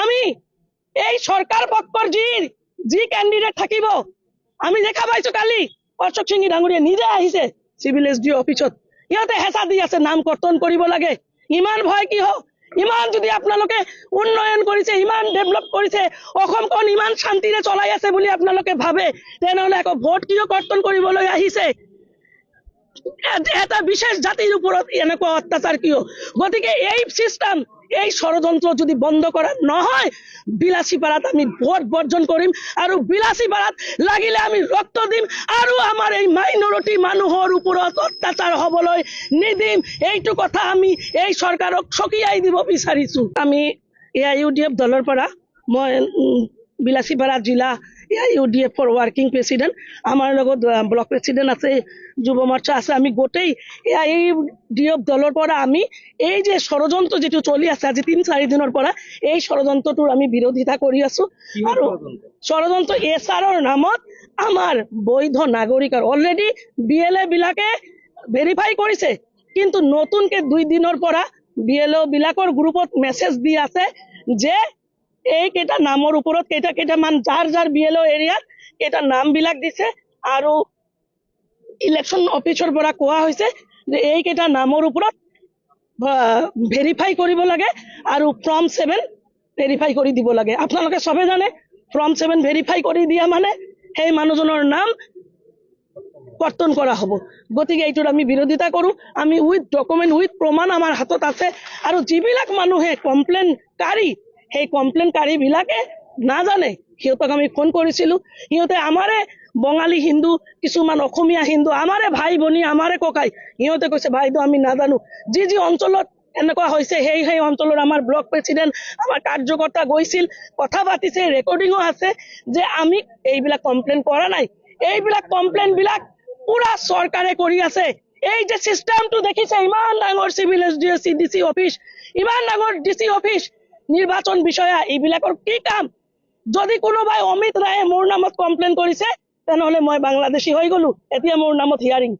আমি এই সৰকাৰ পক্ষৰ যি ক্যান্ডিডেট থাকিব আমি দেখা পাইছো কালি অশোক সিংহী ডাঙৰীয়া নিজে আহিছে সিভিল এসডি অফিসত ইহঁতে হেঁচা দি আছে নাম কৰ্তন কৰিব লাগে ইমান ভয় কি হওক ইমান যদি আপোনালোকে উন্নয়ন কৰিছে ইমান ডেভেলপ কৰিছে অসমখন ইমান শান্তিৰে চলাই আছে বুলি আপোনালোকে ভাবে তেনেহলে আকৌ ভোট কিয় কৰ্তন কৰিবলৈ আহিছে এটা বিশেষ জাতিৰ উপৰত এনেকুৱা অত্যাচার কিয় গতিকে এই সিস্টেম এই ষড়যন্ত্র যদি বন্ধ করা নহয় বিলাসীপাড়াত আমি ভোট বর্জন করিম আর বিলাসীপাড়াত লাগিলে আমি রক্ত দিম আর আমার এই মাইনরিটি মানুহৰ উপৰত অত্যাচাৰ হবলৈ নিদিম এইটো কথা আমি এই সৰকাৰক সকীয়াই দিব বিচাৰিছো আমি AIUDF দলৰ পৰা মই বিলাসীপাড়া জিলা AIUDF ফর ওয়ার্কিং প্রেসিডেন্ট আমার লগত ব্লক প্রেসিডেন্ট আছে যুব মোর্চা আছে আমি গোটেই AIUDF দলৰ পৰা আমি এই যে ষড়যন্ত্ৰ যেটো চলি আছে আজি 3-4 দিনৰ পৰা এই ষড়যন্ত্ৰটোৰ আমি বিৰোধিতা কৰি আছো আৰু ষড়যন্ত্ৰ SRৰ নামত আমাৰ বৈধ নাগৰিকৰ অলৰেডি BLA বিলাকে ভেৰিফাই কৰিছে কিন্তু নতুনকে 2 দিনৰ পৰা BLO বিলাকৰ গ্ৰুপত মেসেজ দি আছে যে এই কেটা নামৰ উপৰত কেটা মান যাৰ BLO এৰিয়াত কেটা নাম বিলাক দিছে আৰু ইলেকশন অফিসৰ পৰা কোৱা হৈছে যে এই কেটা নামৰ উপৰত ভেৰিফাই কৰিব লাগে আৰু ফৰ্ম 7 ভেৰিফাই কৰি দিব লাগে আপোনালোকে সবে জানে ফৰ্ম 7 ভেৰিফাই কৰি দিয়া মানে সেই মানুহজনৰ নাম কৰ্তন কৰা হ'ব গতিকে এইটোৰ আমি বিৰোধিতা কৰো আমি উইথ ডকুমেন্ট উইথ প্ৰমাণ আমাৰ হাতত আছে আৰু যিবিলাক মানুহে কমপ্লেইনকাৰী সেই কমপ্লেইনকাৰী বিলাকে নাজানে সিহঁতক আমি ফোন কৰিছিলো সিহঁতে আমাৰে বঙালী হিন্দু কিছুমান অসমীয়া হিন্দু আমাৰে ভাই ভনী আমাৰে ককাই সিহঁতে কৈছে ভাইদো আমি নাজানো যি অঞ্চলত এনেকুৱা হৈছে সেই অঞ্চলৰ আমাৰ ব্লক প্ৰেসিডেন্ট আমাৰ কাৰ্যকৰ্তা গৈছিল কথা পাতিছে ৰেকৰ্ডিংও আছে যে আমি এইবিলাক কমপ্লেইন কৰা নাই এইবিলাক কমপ্লেইন বিলাক পুৰা সৰকাৰে কৰি আছে এই যে সিস্টেমটো দেখিছে ইমান ডাঙৰ সিভিল CDC অফিস ইমান ডাঙৰ DC অফিস নিৰ্বাচন বিষয়া এইবিলাকৰ কি কাম যদি কোনোবাই অমিত ৰায়ে মোৰ নামত কমপ্লেইন কৰিছে তেনেহলে মই বাংলাদেশী হৈ গলো এতিয়া মোৰ নামত হিয়াৰিং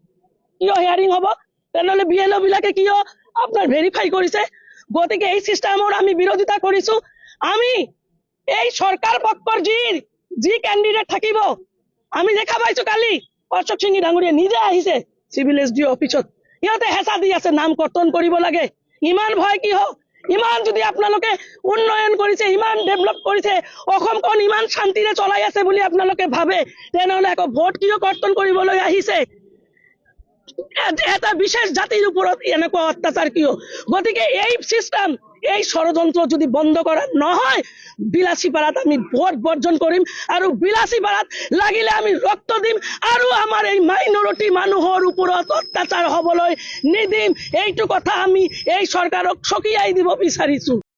কিয় হিয়াৰিং হ'ব তেনেহলে BLO বিলাকে কিয় আপনাৰ ভেৰিফাই কৰিছে গতিকে এই সিস্টেমৰ আমি বিৰোধিতা কৰিছো আমি এই সৰকাৰ পক্ষৰ যি ক্যান্ডিডেট থাকিব আমি দেখা পাইছো কালি অশোক সিংহী ডাঙৰীয়া নিজে আহিছে সিভিল এসডি অফিসত ইহঁতে হেঁচা দি আছে নাম কৰ্তন কৰিব লাগে ইমান ভয় কি হওক ইমান যদি আপোনালোকে উন্নয়ন কৰিছে ইমান ডেভেলপ কৰিছে অসমখন ইমান শান্তিৰে চলাই আছে বুলি আপোনালোকে ভাবে তেনেহলে আকৌ ভোট কিয় কৰ্তন কৰিবলৈ আহিছে এটা বিশেষ জাতিৰ উপৰত এনেকুৱা অত্যাচার কিয় গতিকে এই সিস্টেম এই ষড়যন্ত্র যদি বন্ধ করা নহয় বিলাসীপাড়াত আমি ভোট বর্জন করিম আর বিলাসীপাড়াত লাগিলে আমি রক্ত দিম আর আমার এই মাইনরিটি মানুহৰ উপৰত অত্যাচাৰ হবলৈ নিদিম এইটো কথা আমি এই সৰকাৰক সকীয়াই দিব বিচাৰিছো।